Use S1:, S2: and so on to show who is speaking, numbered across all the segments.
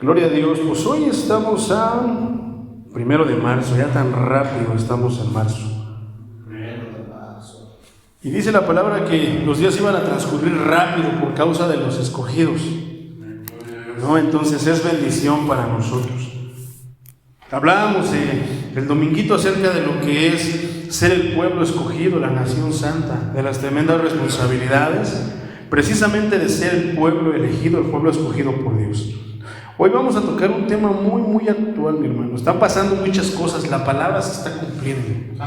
S1: Gloria a Dios. Pues hoy estamos a 1 de marzo, ya tan rápido estamos en marzo. Y dice la palabra que los días iban a transcurrir rápido por causa de los escogidos, ¿no? Entonces es bendición para nosotros. Hablábamos el dominguito acerca de lo que es ser el pueblo escogido, la nación santa, de las tremendas responsabilidades, precisamente de ser el pueblo elegido, el pueblo escogido por Dios. Hoy vamos a tocar un tema muy actual, mi hermano. Están pasando muchas cosas, la palabra se está cumpliendo.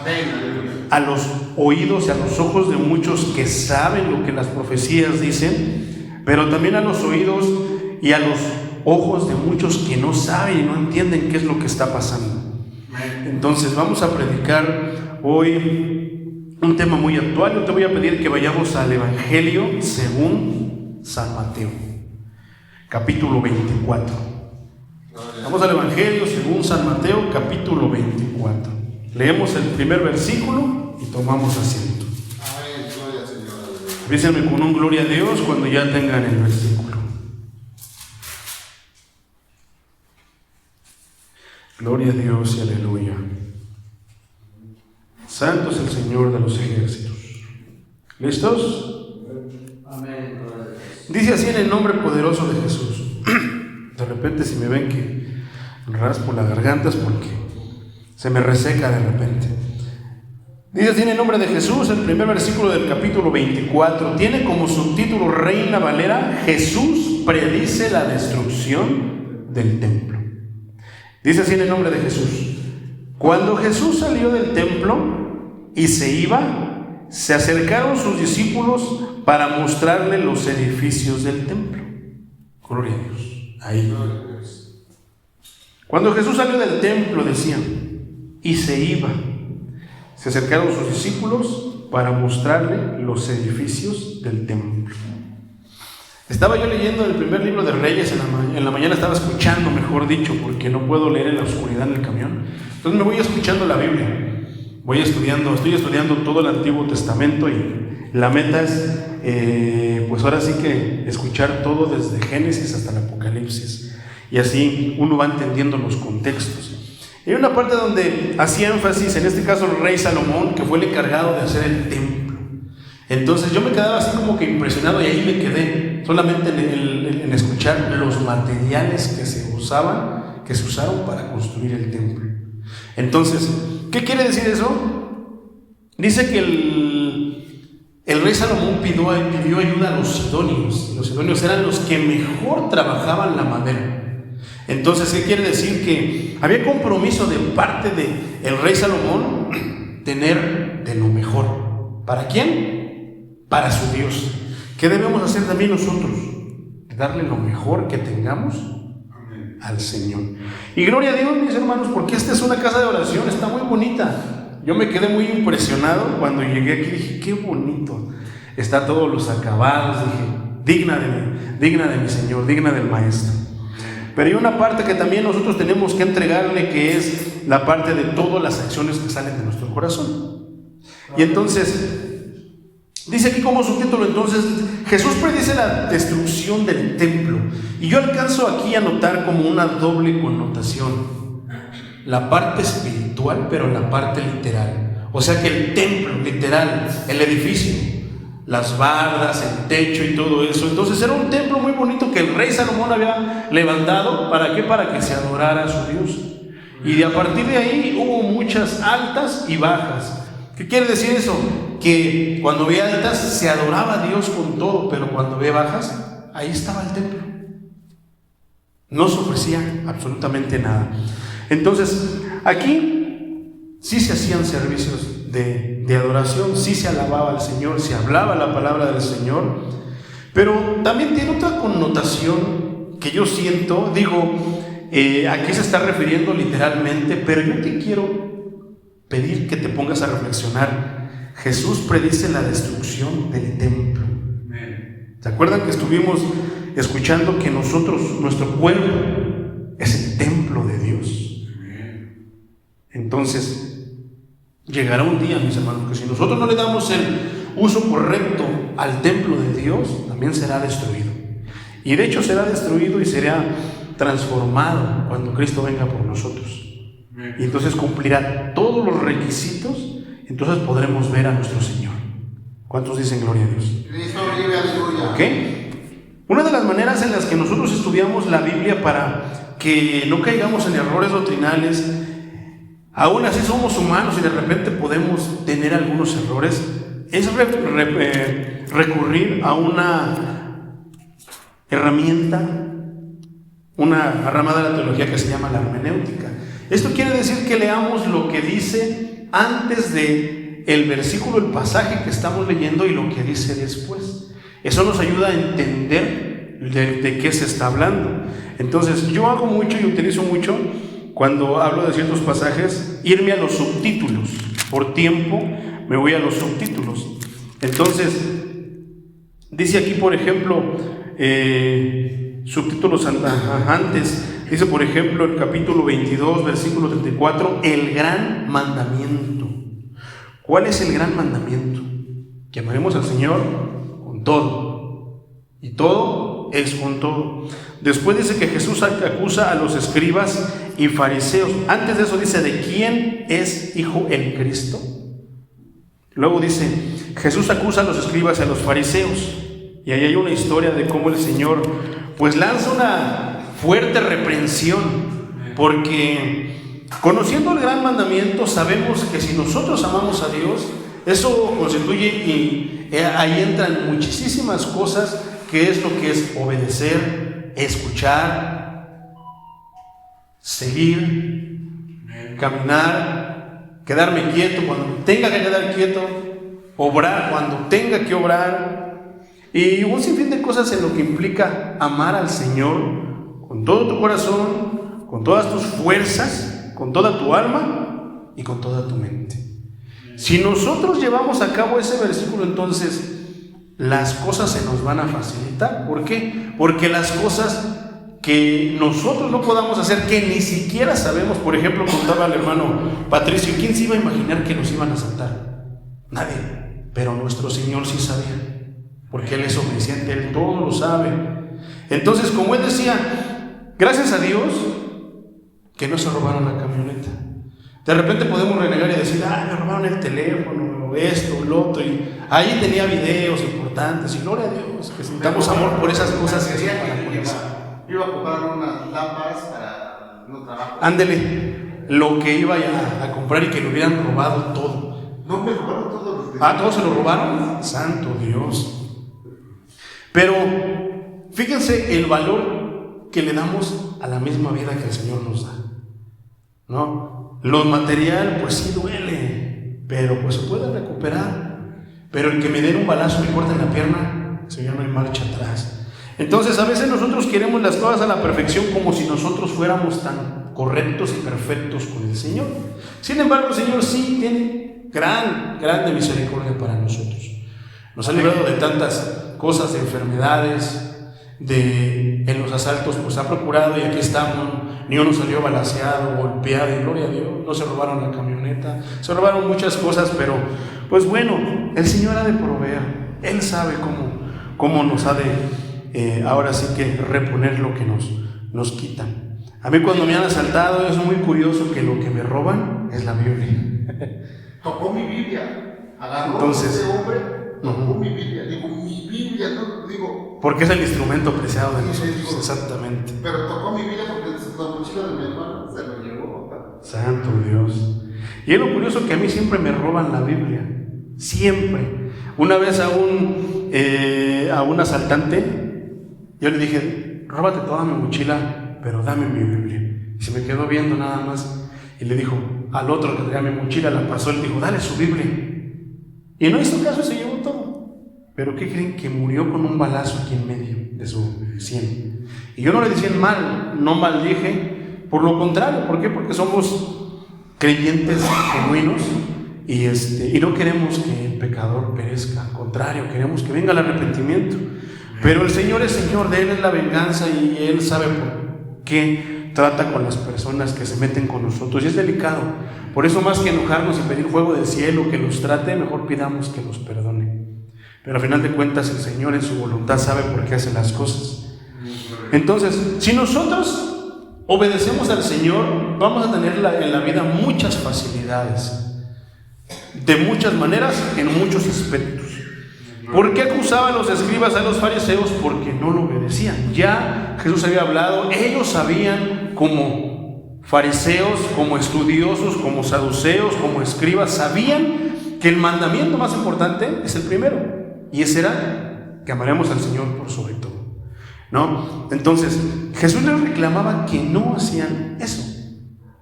S1: A los oídos y a los ojos de muchos que saben lo que las profecías dicen, pero también a los oídos y a los ojos de muchos que no saben y no entienden qué es lo que está pasando. Entonces vamos a predicar hoy un tema muy actual. Yo te voy a pedir que vayamos al Evangelio según San Mateo, capítulo 24. Vamos al Evangelio según San Mateo, capítulo 24. Leemos el primer versículo y tomamos asiento. Avísenme con un gloria a Dios cuando ya tengan el versículo. Gloria a Dios y aleluya. Santo es el Señor de los ejércitos. ¿Listos?
S2: Amén.
S1: Dice así en el nombre poderoso de Jesús. De repente si me ven que raspo la garganta es porque se me reseca de repente. Dice así en el nombre de Jesús, el primer versículo del capítulo 24. Tiene como subtítulo Reina Valera: Jesús predice la destrucción del templo. Dice así en el nombre de Jesús: cuando Jesús salió del templo y se iba, se acercaron sus discípulos para mostrarle los edificios del templo. Gloria a Dios. Ahí. Cuando Jesús salió del templo, decían, y se iba, se acercaron sus discípulos para mostrarle los edificios del templo. Estaba yo leyendo el primer libro de Reyes en la mañana, estaba escuchando, mejor dicho, porque no puedo leer en la oscuridad en el camión. Entonces me voy escuchando la Biblia. Estoy estudiando todo el Antiguo Testamento y la meta es, pues ahora sí que escuchar todo desde Génesis hasta el Apocalipsis. Y así uno va entendiendo los contextos. Hay una parte donde hacía énfasis, en este caso el rey Salomón, que fue el encargado de hacer el templo. Entonces yo me quedaba así como que impresionado y ahí me quedé, solamente en escuchar los materiales que se usaron para construir el templo. Entonces, ¿qué quiere decir eso? Dice que el rey Salomón pidió ayuda a los sidonios. Los sidonios eran los que mejor trabajaban la madera. Entonces, ¿qué quiere decir? Que había compromiso de parte del rey Salomón tener de lo mejor. ¿Para quién? Para su Dios. ¿Qué debemos hacer también nosotros? Darle lo mejor que tengamos al Señor. Y gloria a Dios, mis hermanos, porque esta es una casa de oración, está muy bonita. Yo me quedé muy impresionado cuando llegué aquí, dije, qué bonito. Está todos los acabados, dije, digna de mi Señor, digna del Maestro. Pero hay una parte que también nosotros tenemos que entregarle, que es la parte de todas las acciones que salen de nuestro corazón. Y entonces, dice aquí como subtítulo, entonces, Jesús predice la destrucción del templo. Y yo alcanzo aquí a notar como una doble connotación. La parte espiritual, pero la parte literal. O sea que el templo, literal, el edificio, las bardas, el techo y todo eso. Entonces era un templo muy bonito que el rey Salomón había levantado. ¿Para qué? Para que se adorara a su Dios. Y a partir de ahí hubo muchas altas y bajas. ¿Qué quiere decir eso? Que cuando ve altas se adoraba a Dios con todo, pero cuando ve bajas, ahí estaba el templo. No se ofrecía absolutamente nada. Entonces, aquí sí se hacían servicios de adoración, sí se alababa al Señor, se hablaba la palabra del Señor, pero también tiene otra connotación que yo siento, aquí se está refiriendo literalmente, pero yo te quiero pedir que te pongas a reflexionar. Jesús predice la destrucción del templo. ¿Se acuerdan que estuvimos escuchando que nuestro cuerpo es el templo de Dios? Entonces, llegará un día, mis hermanos, que si nosotros no le damos el uso correcto al templo de Dios, también será destruido. Y de hecho será destruido y será transformado cuando Cristo venga por nosotros. Y entonces cumplirá todos los requisitos, entonces podremos ver a nuestro Señor. ¿Cuántos dicen gloria a Dios?
S2: Cristo vive, aleluya.
S1: ¿Ok? Una de las maneras en las que nosotros estudiamos la Biblia para que no caigamos en errores doctrinales, aún así somos humanos y de repente podemos tener algunos errores, es recurrir a una herramienta, una rama de la teología que se llama la hermenéutica. Esto quiere decir que leamos lo que dice antes de el versículo, el pasaje que estamos leyendo y lo que dice después. Eso nos ayuda a entender de qué se está hablando. Entonces, yo hago mucho y utilizo mucho, cuando hablo de ciertos pasajes, irme a los subtítulos. Por tiempo, me voy a los subtítulos. Entonces, dice aquí, por ejemplo, subtítulos antes, dice, por ejemplo, el capítulo 22, versículo 34, el gran mandamiento. ¿Cuál es el gran mandamiento? Que amaremos al Señor con todo. Y todo es con todo. Después dice que Jesús acusa a los escribas y fariseos. Antes de eso dice, ¿de quién es hijo el Cristo? Luego dice, Jesús acusa a los escribas y a los fariseos. Y ahí hay una historia de cómo el Señor pues lanza una fuerte reprensión, porque conociendo el gran mandamiento sabemos que si nosotros amamos a Dios, eso constituye, y ahí entran muchísimas cosas, que es lo que es obedecer, escuchar, seguir, caminar, quedarme quieto cuando tenga que quedar quieto, obrar cuando tenga que obrar, y un sinfín de cosas en lo que implica amar al Señor con todo tu corazón, con todas tus fuerzas, con toda tu alma y con toda tu mente. Si nosotros llevamos a cabo ese versículo, entonces las cosas se nos van a facilitar. ¿Por qué? Porque las cosas que nosotros no podamos hacer, que ni siquiera sabemos, por ejemplo, contaba el hermano Patricio, ¿quién se iba a imaginar que nos iban a asaltar? Nadie, pero nuestro Señor sí sabía, porque Él es omnisciente, Él todo lo sabe. Entonces, como Él decía, gracias a Dios que no se robaron la camioneta. De repente podemos renegar y decir, me robaron el teléfono, esto, lo otro, y ahí tenía videos importantes, y gloria a Dios, que sintamos amor por esas cosas que son para la policía.
S2: Iba a comprar unas lámparas para un trabajo.
S1: Ándele, lo que iba a comprar y que le hubieran robado todo.
S2: No me robaron todos los
S1: ¿Todos se lo robaron? Santo Dios. Pero fíjense el valor que le damos a la misma vida que el Señor nos da, ¿no? Lo material, pues sí duele, pero pues se puede recuperar. Pero el que me den un balazo y me corten la pierna, eso ya no hay marcha atrás. Entonces a veces nosotros queremos las cosas a la perfección, como si nosotros fuéramos tan correctos y perfectos con el Señor. Sin embargo, el Señor sí tiene grande misericordia para nosotros. Nos ha librado de tantas cosas, de enfermedades, en los asaltos, pues ha procurado, y aquí estamos. Ni uno salió balaceado, golpeado, y gloria a Dios, no se robaron la camioneta, se robaron muchas cosas, pero pues bueno, el Señor ha de proveer. Él sabe cómo nos ha de, ahora sí que reponer lo que nos quitan. A mí cuando me han asaltado es muy curioso que lo que me roban es la Biblia.
S2: Tocó mi Biblia, agarró
S1: Entonces,
S2: ese hombre, tocó mi Biblia, digo, mi Biblia, no digo.
S1: Porque es el instrumento preciado de
S2: Sí,
S1: nosotros,
S2: digo,
S1: exactamente.
S2: Pero tocó mi Biblia porque la mochila de mi hermano se lo llevó, papá.
S1: Santo Dios. Y es lo curioso que a mí siempre me roban la Biblia, siempre. Una vez a un asaltante, yo le dije, róbate toda mi mochila, pero dame mi Biblia. Y se me quedó viendo nada más, y le dijo al otro que traía mi mochila, la pasó, él dijo, dale su Biblia. Y no hizo caso y se llevó todo. Pero ¿qué creen? Que murió con un balazo aquí en medio de su sien. Y yo no le decía mal, no maldije, por lo contrario. ¿Por qué? Porque somos creyentes genuinos y no queremos que el pecador perezca. Al contrario, queremos que venga el arrepentimiento. Pero el Señor es Señor, de Él es la venganza, y Él sabe por qué trata con las personas que se meten con nosotros. Y es delicado. Por eso, más que enojarnos y pedir fuego del cielo que los trate, mejor pidamos que los perdone. Pero al final de cuentas el Señor en su voluntad sabe por qué hace las cosas. Entonces, si nosotros obedecemos al Señor, vamos a tener en la vida muchas facilidades, de muchas maneras, en muchos aspectos. ¿Por qué acusaban los escribas a los fariseos? Porque no lo obedecían. Ya Jesús había hablado, ellos sabían, como fariseos, como estudiosos, como saduceos, como escribas, sabían que el mandamiento más importante es el primero, y ese era que amaremos al Señor por sobre todo, ¿no? Entonces Jesús les reclamaba que no hacían eso.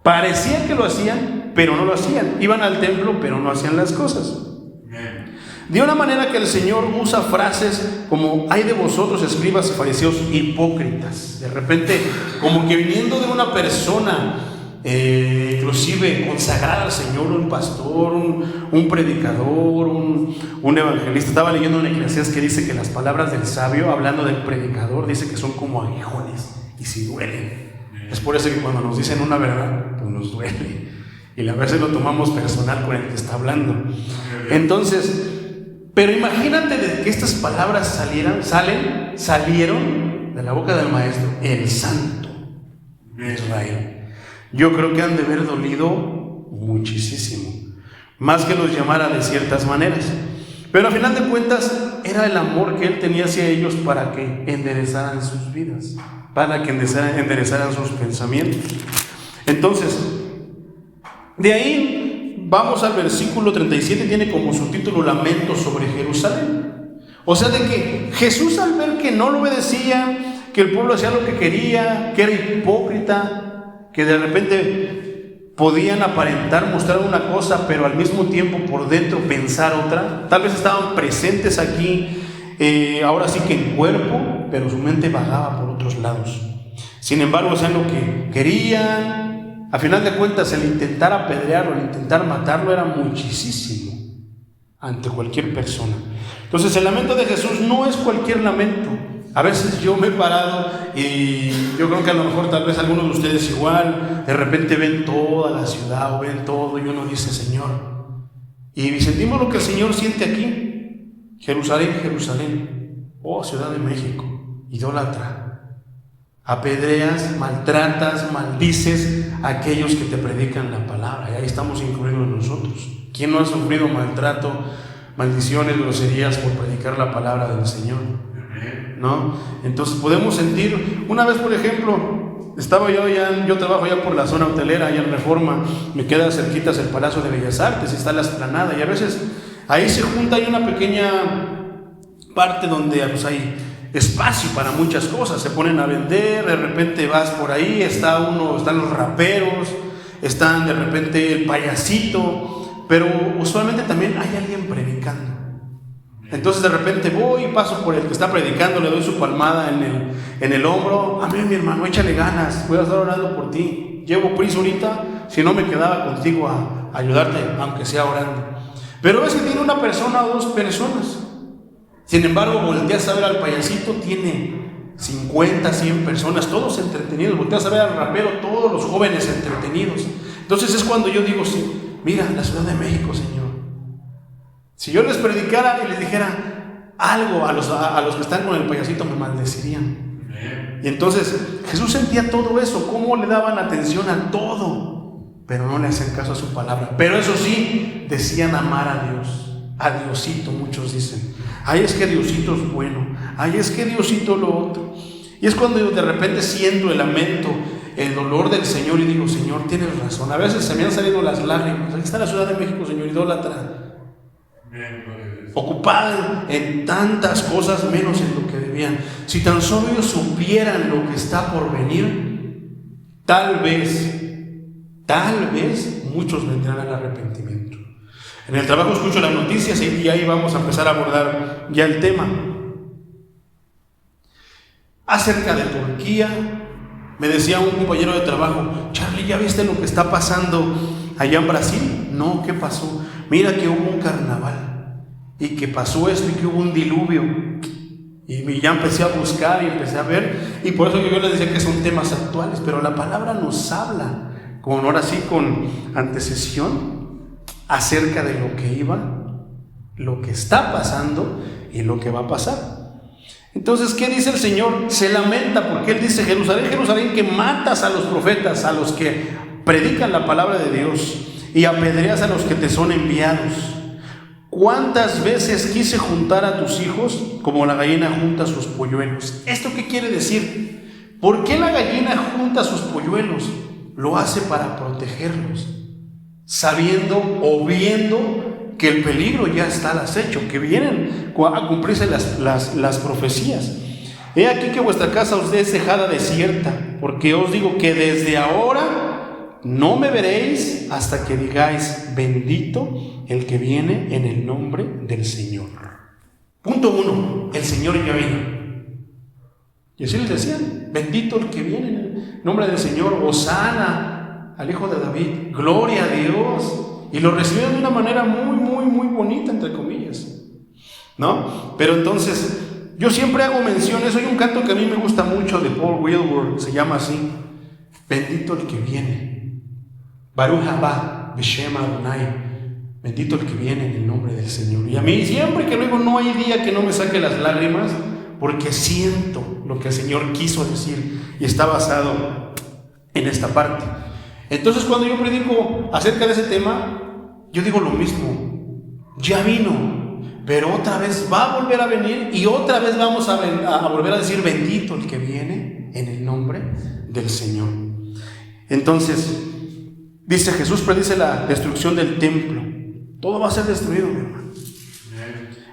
S1: Parecía que lo hacían, pero no lo hacían. Iban al templo, pero no hacían las cosas. De una manera que el Señor usa frases como: ay de vosotros, escribas y fariseos hipócritas. De repente, como que viniendo de una persona inclusive consagrada al Señor, un pastor, un predicador, un evangelista. Estaba leyendo en Eclesiastés que dice que las palabras del sabio, hablando del predicador, dice que son como aguijones y si duelen. Es por eso que cuando nos dicen una verdad, pues nos duele, y a veces lo tomamos personal con el que está hablando. Entonces, pero imagínate de que estas palabras salieron de la boca del Maestro, el Santo de Israel. Yo creo que han de haber dolido muchísimo, más que los llamara de ciertas maneras. Pero a final de cuentas era el amor que Él tenía hacia ellos para que enderezaran sus vidas, para que enderezaran sus pensamientos. Entonces, de ahí vamos al versículo 37, tiene como subtítulo Lamento sobre Jerusalén. O sea, de que Jesús, al ver que no lo obedecía, que el pueblo hacía lo que quería, que era hipócrita, que de repente podían aparentar, mostrar una cosa, pero al mismo tiempo por dentro pensar otra. Tal vez estaban presentes aquí, ahora sí que en cuerpo, pero su mente vagaba por otros lados. Sin embargo, hacían lo que querían. A final de cuentas, el intentar apedrearlo, el intentar matarlo era muchísimo ante cualquier persona. Entonces, el lamento de Jesús no es cualquier lamento. A veces yo me he parado y yo creo que a lo mejor tal vez algunos de ustedes igual, de repente ven toda la ciudad o ven todo y uno dice: Señor, y sentimos lo que el Señor siente aquí. Jerusalén, Jerusalén, oh Ciudad de México, idólatra, apedreas, maltratas, maldices a aquellos que te predican la palabra, y ahí estamos incluidos nosotros. ¿Quién no ha sufrido maltrato, maldiciones, groserías por predicar la palabra del Señor? ¿No? Entonces podemos sentir, una vez por ejemplo, yo trabajo ya por la zona hotelera, allá en Reforma, me queda cerquitas el Palacio de Bellas Artes, está la explanada, y a veces ahí se junta, hay una pequeña parte donde pues, hay espacio para muchas cosas, se ponen a vender, de repente vas por ahí, están los raperos, están de repente el payasito, pero usualmente también hay alguien predicando. Entonces de repente voy y paso por el que está predicando, le doy su palmada en el hombro: amén, mi hermano, échale ganas, voy a estar orando por ti, llevo prisa ahorita, si no me quedaba contigo a ayudarte, aunque sea orando. Pero ves que tiene una persona o dos personas. Sin embargo, volteas a ver al payasito, tiene 50, 100 personas, todos entretenidos. Volteas a ver al rapero, todos los jóvenes entretenidos. Entonces es cuando yo digo: sí, mira, la Ciudad de México, Señor. Si yo les predicara y les dijera algo a los que están con el payasito, me maldecirían. Y entonces Jesús sentía todo eso, cómo le daban atención a todo, pero no le hacían caso a su palabra. Pero eso sí, decían amar a Dios, a Diosito. Muchos dicen: ay, es que Diosito es bueno, ay, es que Diosito lo otro. Y es cuando yo de repente siento el lamento, el dolor del Señor, y digo: Señor, tienes razón. A veces se me han salido las lágrimas. Aquí está la Ciudad de México, Señor, idólatra, ocupada en tantas cosas menos en lo que debían. Si tan solo ellos supieran lo que está por venir, tal vez muchos vendrán al arrepentimiento. En el trabajo escucho las noticias y ahí vamos a empezar a abordar ya el tema acerca de Turquía. Me decía un compañero de trabajo: Charlie, ¿ya viste lo que está pasando allá en Brasil? No, ¿qué pasó? Mira que hubo un carnaval y que pasó esto y que hubo un diluvio. Y ya empecé a buscar y empecé a ver, y por eso yo les decía que son temas actuales, pero la palabra nos habla ahora sí con antecesión acerca de lo que iba, lo que está pasando y lo que va a pasar. Entonces, ¿qué dice el Señor? Se lamenta porque Él dice: Jerusalén, Jerusalén, que matas a los profetas, a los que predican la palabra de Dios, y apedreas a los que te son enviados. ¿Cuántas veces quise juntar a tus hijos como la gallina junta sus polluelos? ¿Esto qué quiere decir? ¿Por qué la gallina junta sus polluelos? Lo hace para protegerlos, sabiendo o viendo que el peligro ya está al acecho, que vienen a cumplirse las profecías. He aquí que vuestra casa os es dejada desierta, porque os digo que desde ahora no me veréis hasta que digáis: bendito el que viene en el nombre del Señor. Punto 1, el Señor ya vino. Y así les decían: bendito el que viene en el nombre del Señor, hosana al Hijo de David, gloria a Dios. Y lo recibieron de una manera muy bonita, entre comillas, ¿no? Pero entonces, yo siempre hago mención, eso hay un canto que a mí me gusta mucho de Paul Wilbur, se llama así: bendito el que viene, Baruch haba b'shem Adonai, bendito el que viene en el nombre del Señor. Y a mí siempre que luego no hay día que no me saque las lágrimas, porque siento lo que el Señor quiso decir, y está basado en esta parte. Entonces, cuando yo predico acerca de ese tema, yo digo lo mismo: ya vino, pero otra vez va a volver a venir, y otra vez vamos a volver a decir: bendito el que viene en el nombre del Señor. Entonces, dice Jesús, predice la destrucción del templo. Todo va a ser destruido, mi hermano.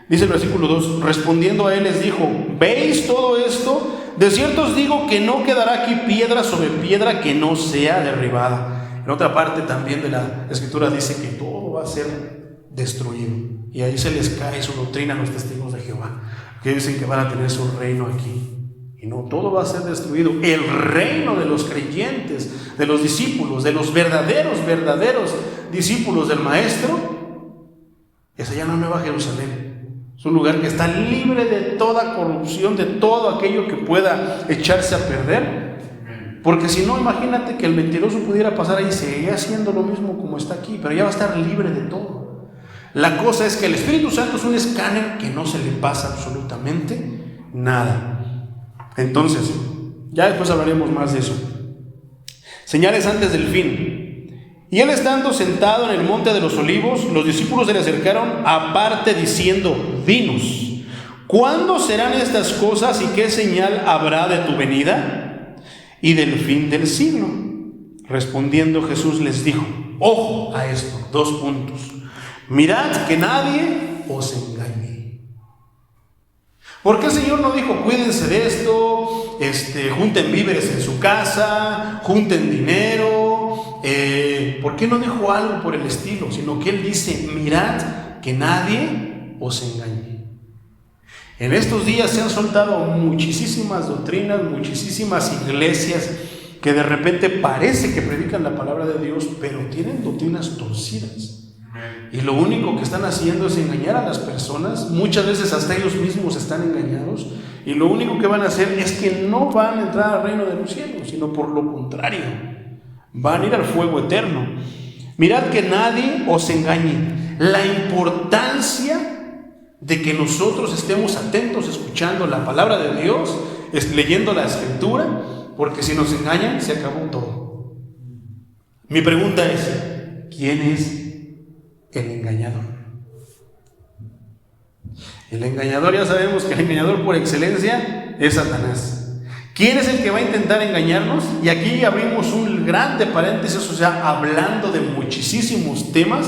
S1: Dice el versículo 2: respondiendo a él les dijo: ¿veis todo esto? De cierto os digo que no quedará aquí piedra sobre piedra que no sea derribada. En otra parte también de la Escritura dice que todo va a ser destruido, y ahí se les cae su doctrina a los testigos de Jehová, que dicen que van a tener su reino aquí. Y no, todo va a ser destruido. El reino de los creyentes, de los discípulos, de los verdaderos discípulos del Maestro, es allá en la Nueva Jerusalén. Es un lugar que está libre de toda corrupción, de todo aquello que pueda echarse a perder. Porque si no, imagínate que el mentiroso pudiera pasar ahí y seguir haciendo lo mismo como está aquí, pero ya va a estar libre de todo. La cosa es que el Espíritu Santo es un escáner que no se le pasa absolutamente nada. Entonces, ya después hablaremos más de eso. Señales antes del fin. Y él, estando sentado en el monte de los olivos, los discípulos se le acercaron aparte diciendo: dinos, ¿cuándo serán estas cosas y qué señal habrá de tu venida y del fin del siglo? Respondiendo Jesús les dijo: ojo a esto, 2 puntos. Mirad que nadie os engañe. ¿Por qué el Señor no dijo: cuídense de esto, junten víveres en su casa, junten dinero? ¿Por qué no dijo algo por el estilo? Sino que Él dice: mirad que nadie os engañe. En estos días se han soltado muchísimas doctrinas, muchísimas iglesias que de repente parece que predican la palabra de Dios, pero tienen doctrinas torcidas. Y lo único que están haciendo es engañar a las personas. Muchas veces hasta ellos mismos están engañados, y lo único que van a hacer es que no van a entrar al reino de los cielos, sino por lo contrario, van a ir al fuego eterno. Mirad que nadie os engañe. La importancia de que nosotros estemos atentos escuchando la palabra de Dios, leyendo la Escritura, porque si nos engañan, se acabó todo. Mi pregunta es: ¿quién es el engañador? El engañador, ya sabemos que el engañador por excelencia es Satanás. ¿Quién es el que va a intentar engañarnos? Y aquí abrimos un grande paréntesis, o sea, hablando de muchísimos temas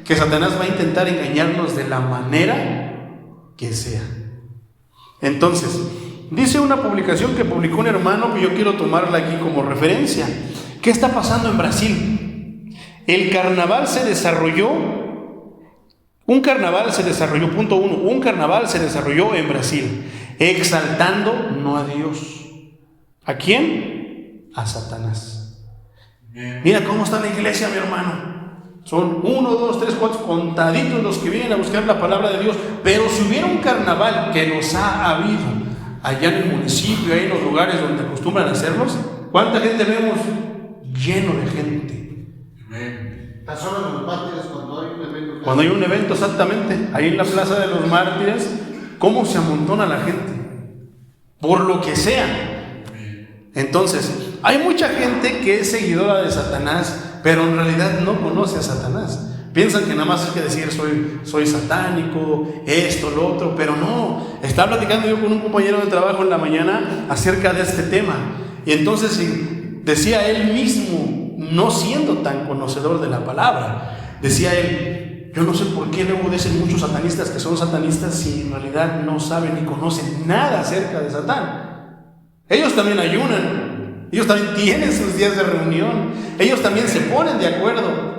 S1: que Satanás va a intentar engañarnos de la manera que sea. Entonces, dice una publicación que publicó un hermano, que yo quiero tomarla aquí como referencia. ¿Qué está pasando en Brasil? El carnaval se desarrolló, punto 1, un carnaval se desarrolló en Brasil, exaltando no a Dios. ¿A quién? A Satanás. Mira cómo está la iglesia, mi hermano. Son 1, 2, 3, 4 contaditos los que vienen a buscar la palabra de Dios. Pero si hubiera un carnaval, que los ha habido allá en el municipio, ahí en los lugares donde acostumbran a hacerlos, ¿cuánta gente vemos? Lleno de gente.
S2: Tan solo en los mártires, cuando hay un evento.
S1: Cuando hay un evento, exactamente, ahí en la Plaza de los Mártires, ¿cómo se amontona la gente? por lo que sea. Entonces, hay mucha gente que es seguidora de Satanás, pero en realidad no conoce a Satanás. Piensan que nada más hay que decir soy satánico, esto, lo otro, pero no. Estaba platicando yo con un compañero de trabajo en la mañana acerca de este tema. Y entonces decía él mismo, no siendo tan conocedor de la palabra, decía él, yo no sé por qué luego dicen muchos satanistas que son satanistas si en realidad no saben ni conocen nada acerca de Satán. Ellos también ayunan, ellos también tienen sus días de reunión, ellos también se ponen de acuerdo.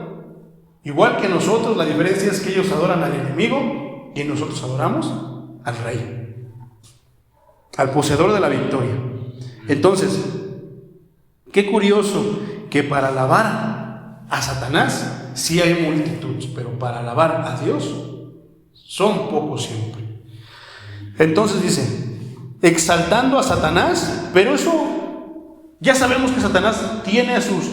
S1: Igual que nosotros, la diferencia es que ellos adoran al enemigo y nosotros adoramos al Rey, al poseedor de la victoria. Entonces, qué curioso que para alabar a Satanás sí hay multitud, pero para alabar a Dios son pocos siempre. Entonces dice, exaltando a Satanás, pero eso ya sabemos que Satanás tiene a sus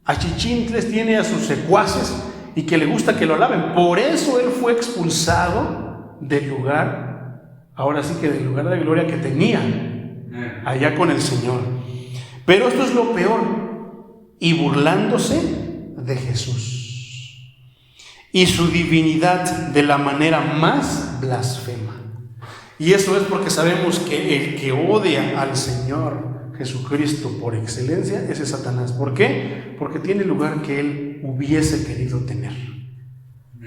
S1: achichintles, tiene a sus secuaces y que le gusta que lo alaben. Por eso él fue expulsado del lugar, ahora sí que del lugar de gloria que tenía allá con el Señor. Pero esto es lo peor, y burlándose de Jesús y su divinidad de la manera más blasfema. Y eso es porque sabemos que el que odia al Señor Jesucristo por excelencia, ese es Satanás. ¿Por qué? Porque tiene el lugar que él hubiese querido tener.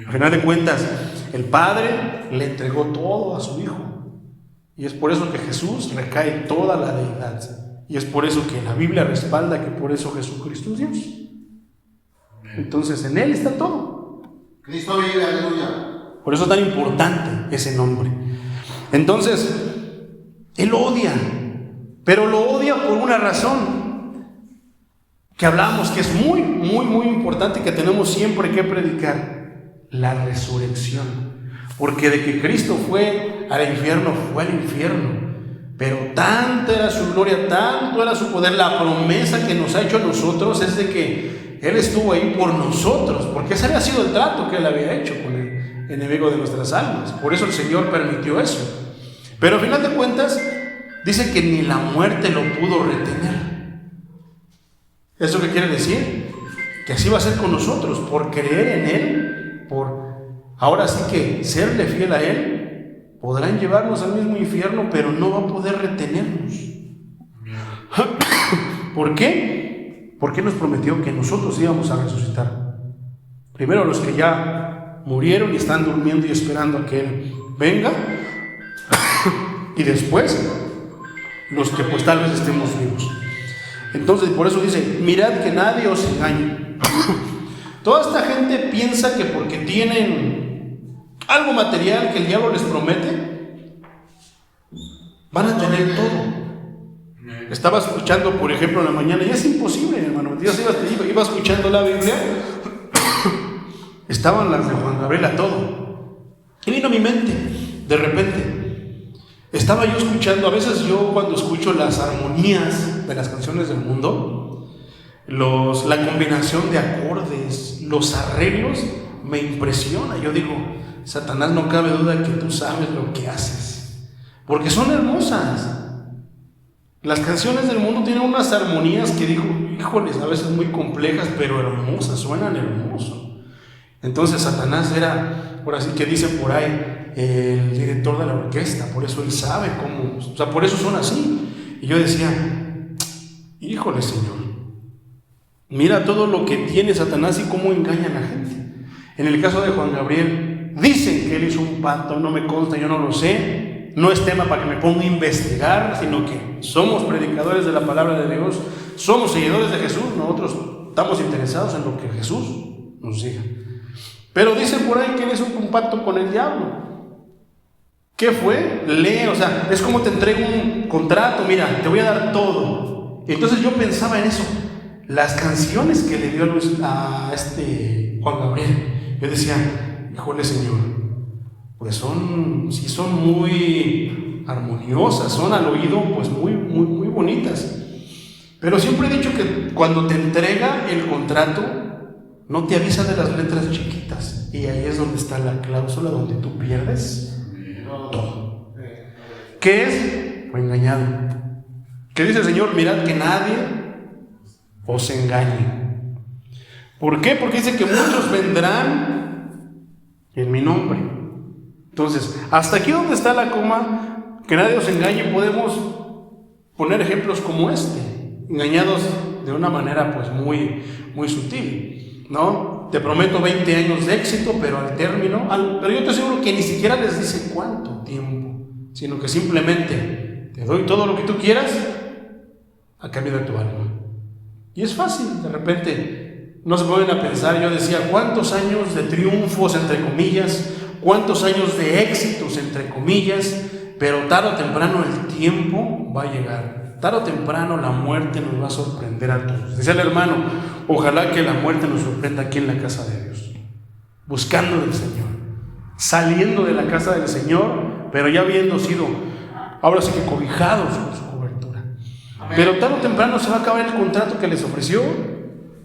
S1: Al final de cuentas, el Padre le entregó todo a su Hijo. Y es por eso que Jesús recae toda la deidad. Y es por eso que la Biblia respalda que por eso Jesucristo es Dios. Entonces en Él está todo.
S2: Cristo vive, aleluya.
S1: Por eso es tan importante ese nombre. Entonces, Él odia. Pero lo odia por una razón que hablamos que es muy, muy, muy importante y que tenemos siempre que predicar: la resurrección. Porque de que Cristo fue al infierno, fue al infierno. Pero tanta era su gloria, tanto era su poder, la promesa que nos ha hecho a nosotros es de que Él estuvo ahí por nosotros, porque ese había sido el trato que Él había hecho con el enemigo de nuestras almas. Por eso el Señor permitió eso. Pero al final de cuentas, dice que ni la muerte lo pudo retener. ¿Eso qué quiere decir? Que así va a ser con nosotros, por creer en Él, por ahora sí que serle fiel a Él. Podrán llevarnos al mismo infierno, pero no va a poder retenernos. ¿Por qué? Porque nos prometió que nosotros íbamos a resucitar. Primero los que ya murieron y están durmiendo y esperando a que Él venga. Y después los que pues tal vez estemos vivos. Entonces por eso dice: mirad que nadie os engañe. Toda esta gente piensa que porque tienen algo material que el diablo les promete, van a tener todo. Estaba escuchando, por ejemplo, en la mañana, y es imposible, hermano. Dios iba escuchando la Biblia, estaban las de Juan Gabriel a todo. Y vino a mi mente, de repente, estaba yo escuchando, a veces yo cuando escucho las armonías de las canciones del mundo, la combinación de acordes, los arreglos, me impresiona. Yo digo: Satanás, no cabe duda que tú sabes lo que haces, porque son hermosas. Las canciones del mundo tienen unas armonías que digo, híjoles, a veces muy complejas, pero hermosas, suenan hermoso. Entonces Satanás era, por así que dicen por ahí, el director de la orquesta, por eso él sabe cómo, o sea, por eso son así. Y yo decía: híjole, Señor, mira todo lo que tiene Satanás y cómo engaña a la gente. En el caso de Juan Gabriel, dicen que él hizo un pacto, no me consta, yo no lo sé. No es tema para que me ponga a investigar, sino que somos predicadores de la palabra de Dios, somos seguidores de Jesús, nosotros estamos interesados en lo que Jesús nos diga. Pero dicen por ahí que él hizo un pacto con el diablo. ¿Qué fue? O sea, es como te entrego un contrato, mira, te voy a dar todo. Entonces yo pensaba en eso, las canciones que le dio a Juan Gabriel. Yo decía: híjole, Señor, pues son muy armoniosas, son al oído pues muy, muy, muy bonitas. Pero siempre he dicho que cuando te entrega el contrato, no te avisa de las letras chiquitas. Y ahí es donde está la cláusula, donde tú pierdes todo. ¿Qué es? Fue engañado. ¿Qué dice el Señor? Mirad que nadie os engañe. ¿Por qué? Porque dice que muchos vendrán en mi nombre. Entonces, hasta aquí donde está la coma, que nadie os engañe, podemos poner ejemplos como este, engañados de una manera pues muy sutil, ¿no? Te prometo 20 años de éxito, pero al término, pero yo te aseguro que ni siquiera les dice cuánto tiempo, sino que simplemente te doy todo lo que tú quieras a cambio de tu alma. Y es fácil, de repente no se ponen a pensar. Yo decía, ¿cuántos años de triunfos, entre comillas? ¿Cuántos años de éxitos, entre comillas? Pero tarde o temprano el tiempo va a llegar. Tarde o temprano la muerte nos va a sorprender a todos. Decía el hermano, ojalá que la muerte nos sorprenda aquí en la casa de Dios, buscando del Señor, saliendo de la casa del Señor, pero ya habiendo sido, ahora sí que cobijados con su cobertura. Pero tarde o temprano se va a acabar el contrato que les ofreció,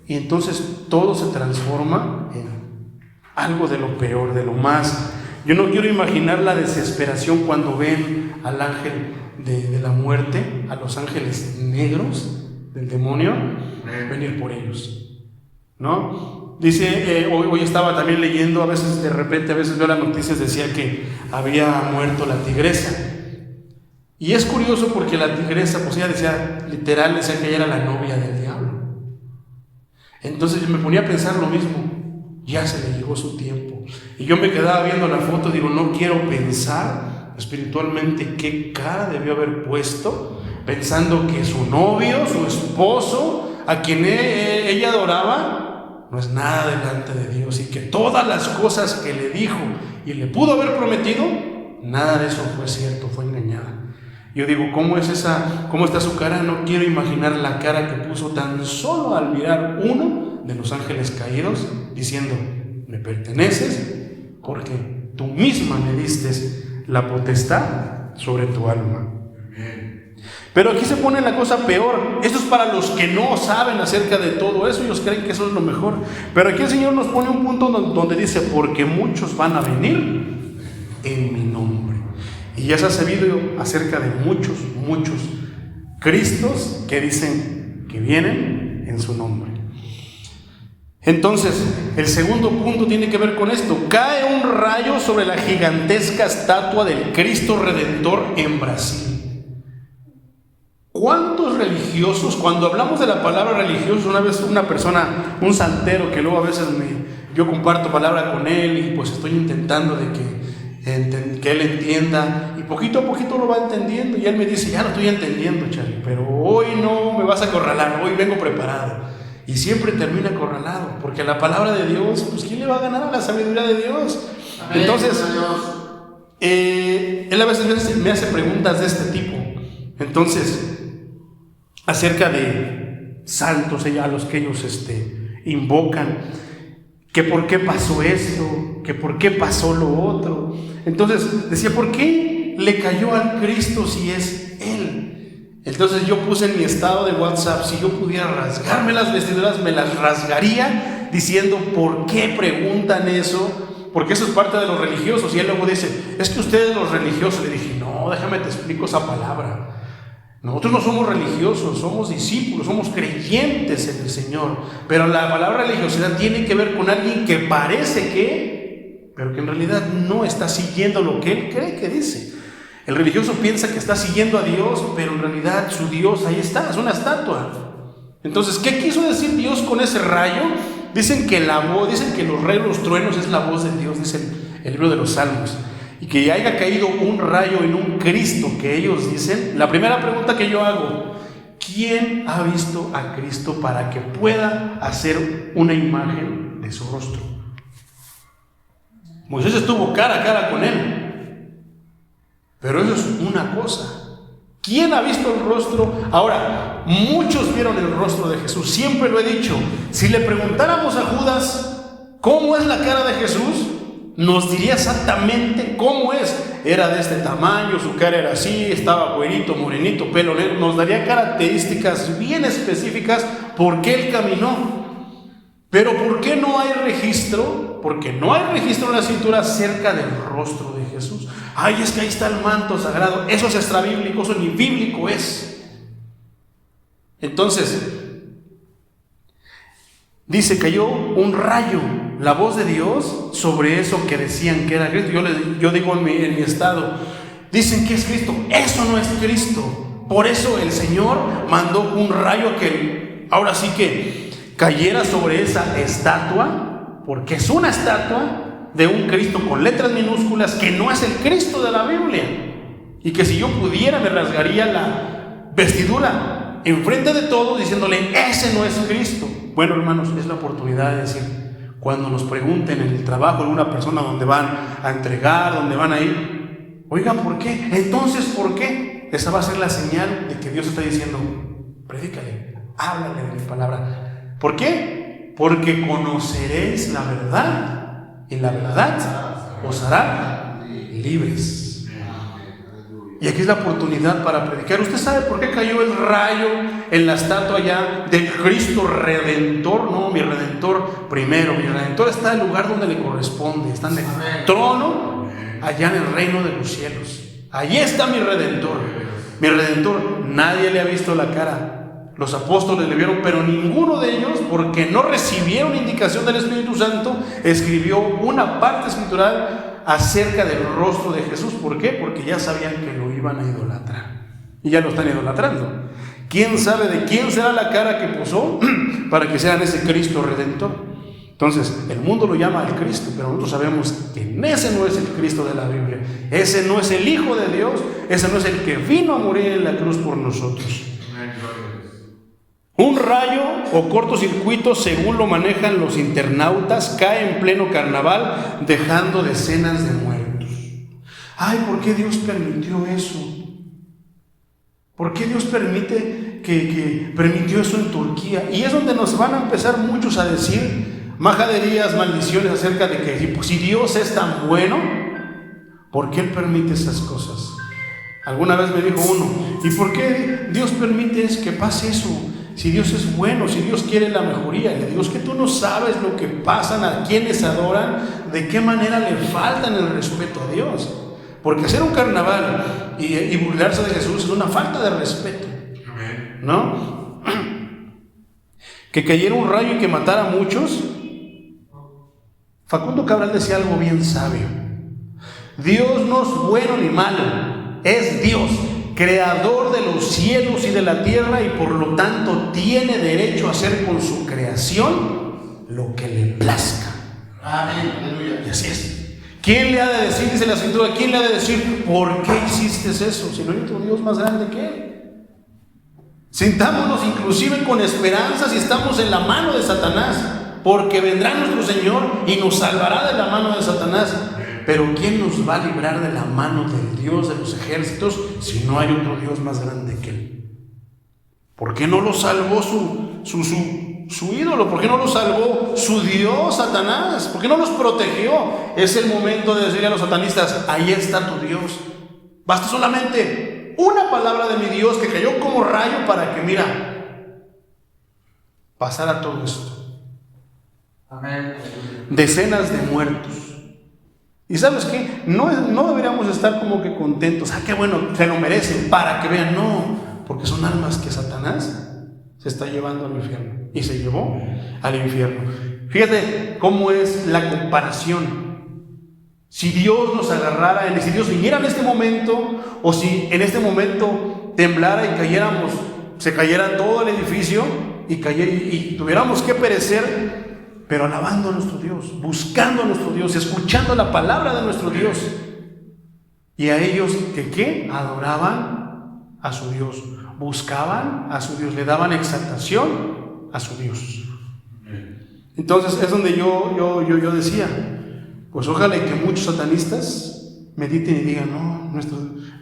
S1: y entonces todo se transforma en algo de lo peor, de lo más. Yo no quiero imaginar la desesperación cuando ven al ángel de la muerte, a los ángeles negros del demonio, venir por ellos, ¿no? Dice, hoy estaba también leyendo, a veces de repente, a veces veo las noticias, decía que había muerto la tigresa. Y es curioso porque la tigresa, pues ella decía, literal, decía que ella era la novia del diablo. Entonces yo me ponía a pensar lo mismo, ya se le llegó su tiempo. Y yo me quedaba viendo la foto, digo, no quiero pensar espiritualmente qué cara debió haber puesto, pensando que su novio, su esposo, a quien ella adoraba, no es nada delante de Dios, y que todas las cosas que le dijo y le pudo haber prometido, nada de eso fue cierto, fue engañada. Yo digo, ¿cómo está su cara? No quiero imaginar la cara que puso tan solo al mirar uno de los ángeles caídos, diciendo, me perteneces porque tú misma me diste la potestad sobre tu alma. Pero aquí se pone la cosa peor. Esto es para los que no saben acerca de todo eso. Ellos creen que eso es lo mejor. Pero aquí el Señor nos pone un punto donde dice, porque muchos van a venir en mi nombre. Y ya se ha sabido acerca de muchos Cristos que dicen que vienen en su nombre. Entonces, el segundo punto tiene que ver con esto. Cae un rayo sobre la gigantesca estatua del Cristo Redentor en Brasil. ¿Cuántos religiosos, cuando hablamos de la palabra religioso, una vez una persona, un santero que luego a veces yo comparto palabra con él y pues estoy intentando de que él entienda, y poquito a poquito lo va entendiendo, y él me dice, ya lo estoy entendiendo, Charlie, pero hoy no me vas a acorralar, hoy vengo preparado. Y siempre termina acorralado, porque la palabra de Dios, pues ¿quién le va a ganar a la sabiduría de Dios? Amén. Entonces, él a veces me hace preguntas de este tipo. Entonces, acerca de santos a los que ellos invocan, que por qué pasó esto, que por qué pasó lo otro. Entonces decía, ¿por qué le cayó al Cristo si es Él? Entonces yo puse en mi estado de WhatsApp, si yo pudiera rasgarme las vestiduras, me las rasgaría, diciendo, ¿por qué preguntan eso? Porque eso es parte de los religiosos. Y él luego dice, es que ustedes los religiosos. Le dije, no, déjame te explico esa palabra. Nosotros no somos religiosos, somos discípulos, somos creyentes en el Señor. Pero la palabra religiosidad tiene que ver con alguien que parece que, pero que en realidad no está siguiendo lo que él cree que dice. El religioso piensa que está siguiendo a Dios, pero en realidad su Dios ahí está, es una estatua. Entonces, ¿qué quiso decir Dios con ese rayo? Dicen que los rayos, los truenos es la voz de Dios, dice el libro de los Salmos. Y que haya caído un rayo en un Cristo que ellos dicen. La primera pregunta que yo hago, ¿quién ha visto a Cristo para que pueda hacer una imagen de su rostro? Moisés estuvo cara a cara con él, pero eso es una cosa. ¿Quién ha visto el rostro? Ahora, muchos vieron el rostro de Jesús. Siempre lo he dicho, si le preguntáramos a Judas cómo es la cara de Jesús, nos diría exactamente cómo es. Era de este tamaño, su cara era así, estaba güerito, morenito, pelo negro. Nos daría características bien específicas por qué él caminó. Pero ¿por qué no hay registro porque no hay registro en la escritura acerca del rostro de Jesús. Ay, es que ahí está el manto sagrado. Eso es extrabíblico, eso ni bíblico es. Entonces, dice, cayó un rayo, la voz de Dios, sobre eso que decían que era Cristo. Yo digo en mi estado, dicen que es Cristo. Eso no es Cristo. Por eso el Señor mandó un rayo que ahora sí que cayera sobre esa estatua, porque es una estatua de un Cristo con letras minúsculas que no es el Cristo de la Biblia. Y que si yo pudiera me rasgaría la vestidura enfrente de todos diciéndole, ese no es Cristo. Bueno, hermanos, es la oportunidad de decir, cuando nos pregunten en el trabajo alguna persona donde van a entregar, donde van a ir, oigan, ¿por qué? Entonces, ¿por qué? Esa va a ser la señal de que Dios está diciendo, predícale, háblale de mi palabra. ¿Por qué? Porque conoceréis la verdad y la verdad os hará libres. Y aquí es la oportunidad para predicar. ¿Usted sabe por qué cayó el rayo en la estatua ya del Cristo Redentor? No, mi Redentor primero. Mi Redentor está en el lugar donde le corresponde. Está en el trono, allá en el reino de los cielos. Allí está mi Redentor. Mi Redentor, nadie le ha visto la cara. Los apóstoles le vieron, pero ninguno de ellos, porque no recibieron indicación del Espíritu Santo, escribió una parte escritural acerca del rostro de Jesús. ¿Por qué? Porque ya sabían que lo iban a idolatrar. Y ya lo están idolatrando. ¿Quién sabe de quién será la cara que puso para que sean ese Cristo Redentor? Entonces, el mundo lo llama el Cristo, pero nosotros sabemos que ese no es el Cristo de la Biblia. Ese no es el Hijo de Dios. Ese no es el que vino a morir en la cruz por nosotros. Un rayo o cortocircuito, según lo manejan los internautas, cae en pleno carnaval, dejando decenas de muertos. Ay, ¿por qué Dios permitió eso? ¿Por qué Dios permite que permitió eso en Turquía? Y es donde nos van a empezar muchos a decir majaderías, maldiciones acerca de que si Dios es tan bueno, ¿por qué Él permite esas cosas? Alguna vez me dijo uno, ¿y por qué Dios permite que pase eso? Si Dios es bueno, si Dios quiere la mejoría. Le digo, es que tú no sabes lo que pasan, a quienes adoran, de qué manera le faltan el respeto a Dios. Porque hacer un carnaval y burlarse de Jesús es una falta de respeto, ¿no? Que cayera un rayo y que matara a muchos. Facundo Cabral decía algo bien sabio. Dios no es bueno ni malo, es Dios, creador de los cielos y de la tierra, y por lo tanto tiene derecho a hacer con su creación lo que le plazca.
S2: Amén, aleluya.
S1: Y así es. ¿Quién le ha de decir, dice la Escritura, quién le ha de decir por qué hiciste eso? Si no hay otro Dios más grande que Él. Sintámonos inclusive con esperanza si estamos en la mano de Satanás, porque vendrá nuestro Señor y nos salvará de la mano de Satanás. Pero ¿quién nos va a librar de la mano del Dios de los ejércitos si no hay otro Dios más grande que Él? ¿Por qué no lo salvó su ídolo? ¿Por qué no lo salvó su Dios, Satanás? ¿Por qué no los protegió? Es el momento de decirle a los satanistas, ahí está tu Dios. Basta solamente una palabra de mi Dios que cayó como rayo para que, mira, pasara todo esto.
S2: Amén.
S1: Decenas de muertos. Y ¿sabes qué? No deberíamos estar como que contentos. Ah, qué bueno, se lo merecen, para que vean. No, porque son almas que Satanás se está llevando al infierno. Y se llevó al infierno. Fíjate cómo es la comparación. Si Dios nos agarrara, si Dios viniera en este momento, o si en este momento temblara y cayéramos, se cayera todo el edificio y tuviéramos que perecer, pero alabando a nuestro Dios, buscando a nuestro Dios, escuchando la palabra de nuestro Dios. Y a ellos que ¿qué? Adoraban a su Dios, buscaban a su Dios, le daban exaltación a su Dios. Entonces es donde yo decía, pues ojalá que muchos satanistas mediten y digan, no,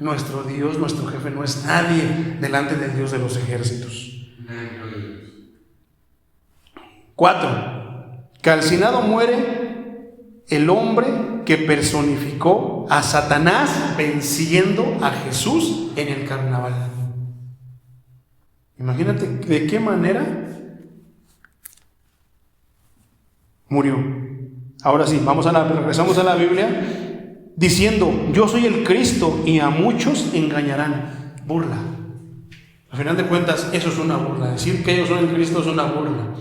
S1: nuestro Dios, nuestro jefe no es nadie delante del Dios de los ejércitos. 4. Calcinado muere el hombre que personificó a Satanás venciendo a Jesús en el carnaval. Imagínate de qué manera murió. Ahora sí, regresamos a la Biblia, diciendo, yo soy el Cristo, y a muchos engañarán. Burla. Al final de cuentas, eso es una burla. Decir que ellos son el Cristo es una burla.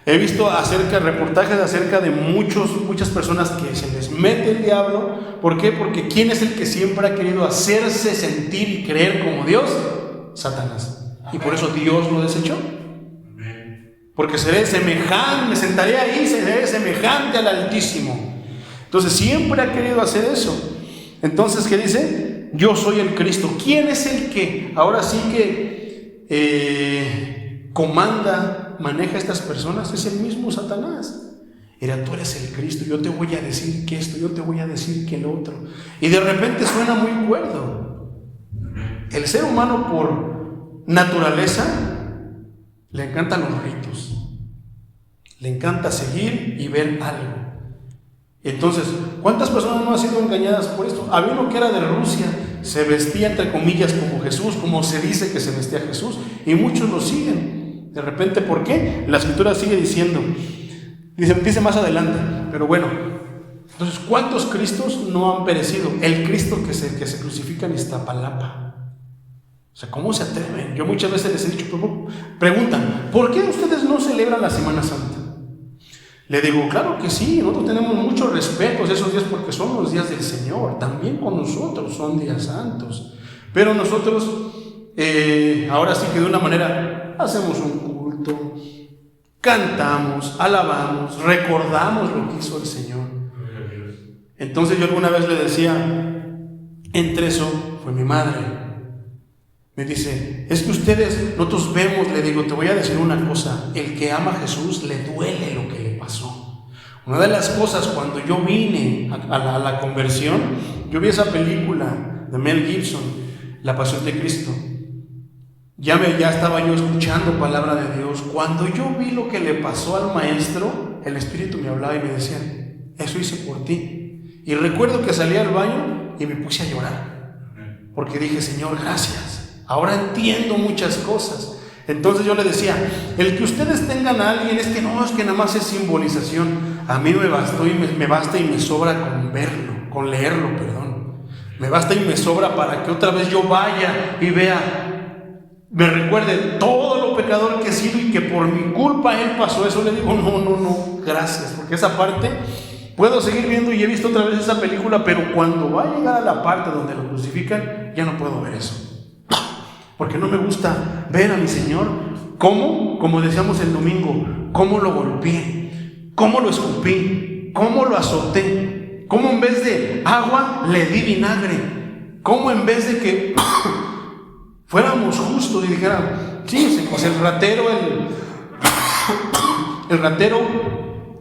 S1: He visto reportajes acerca de muchas personas que se les mete el diablo. ¿Por qué? Porque ¿quién es el que siempre ha querido hacerse sentir y creer como Dios? Satanás. Y por eso Dios lo desechó. Porque me sentaré ahí, seré semejante al Altísimo. Entonces siempre ha querido hacer eso. Entonces, ¿qué dice? Yo soy el Cristo. ¿Quién es el que ahora sí que maneja a estas personas? Es el mismo Satanás. Mira, tú eres el Cristo, yo te voy a decir que esto, yo te voy a decir que lo otro. Y de repente suena muy cuerdo. El ser humano por naturaleza le encantan los ritos, le encanta seguir y ver algo. Entonces, ¿cuántas personas no han sido engañadas por esto? Había uno que era de Rusia, se vestía entre comillas como Jesús, como se dice que se vestía Jesús, y muchos lo siguen. De repente, ¿por qué? La Escritura sigue diciendo, dice más adelante, pero bueno, entonces, ¿cuántos Cristos no han perecido? El Cristo que se crucifica en Iztapalapa. O sea, ¿cómo se atreven? Yo muchas veces les he dicho, preguntan, ¿por qué ustedes no celebran la Semana Santa? Le digo, claro que sí, nosotros tenemos mucho respeto a esos días porque son los días del Señor, también con nosotros son días santos. Pero nosotros, ahora sí que de una manera, hacemos un culto, cantamos, alabamos, recordamos lo que hizo el Señor. Entonces yo alguna vez le decía, entre eso fue mi madre. Me dice, es que nosotros vemos, le digo, te voy a decir una cosa, el que ama a Jesús le duele lo que le pasó. Una de las cosas, cuando yo vine a la conversión, yo vi esa película de Mel Gibson, La Pasión de Cristo. Ya estaba yo escuchando palabra de Dios. Cuando yo vi lo que le pasó al maestro, el Espíritu me hablaba y me decía, eso hice por ti. Y recuerdo que salí al baño y me puse a llorar, porque dije, Señor, gracias. Ahora entiendo muchas cosas. Entonces yo le decía, el que ustedes tengan a alguien es que nada más es simbolización. A mí me basta y me sobra con leerlo. Me basta y me sobra para que otra vez yo vaya y vea, me recuerde todo lo pecador que he sido y que por mi culpa él pasó eso. Le digo, no, gracias, porque esa parte puedo seguir viendo y he visto otra vez esa película, pero cuando va a llegar a la parte donde lo crucifican, ya no puedo ver eso. Porque no me gusta ver a mi Señor como decíamos el domingo, cómo lo golpeé, cómo lo escupí, cómo lo azoté, cómo en vez de agua le di vinagre, cómo en vez de que fuéramos justos y dijeran, sí, pues el ratero,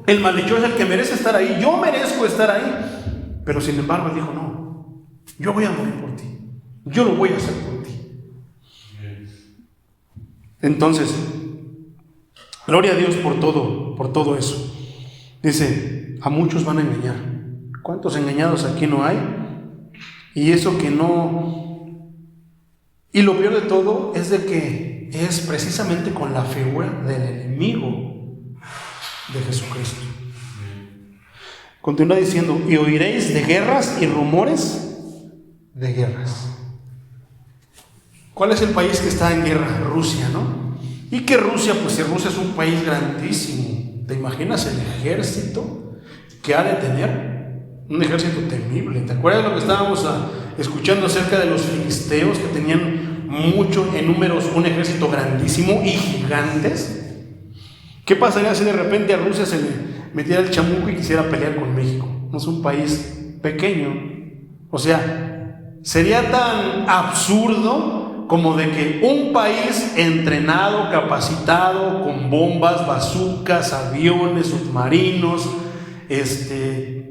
S1: el malhechor es el que merece estar ahí, yo merezco estar ahí. Pero sin embargo él dijo, no, yo voy a morir por ti, yo lo voy a hacer por ti. Entonces, gloria a Dios por todo eso. Dice, a muchos van a engañar. ¿Cuántos engañados aquí no hay? Y eso que no... Y lo peor de todo es de que es precisamente con la figura del enemigo de Jesucristo. Continúa diciendo, y oiréis de guerras y rumores de guerras. ¿Cuál es el país que está en guerra? Rusia, ¿no? ¿Y qué Rusia? Pues si Rusia es un país grandísimo. ¿Te imaginas el ejército que ha de tener? Un ejército temible. ¿Te acuerdas de lo que estábamos escuchando acerca de los filisteos que tenían mucho en números, un ejército grandísimo y gigantes? ¿Qué pasaría si de repente a Rusia se le metiera el chamuco y quisiera pelear con México? No es un país pequeño. O sea, sería tan absurdo como de que un país entrenado, capacitado, con bombas, bazucas, aviones, submarinos,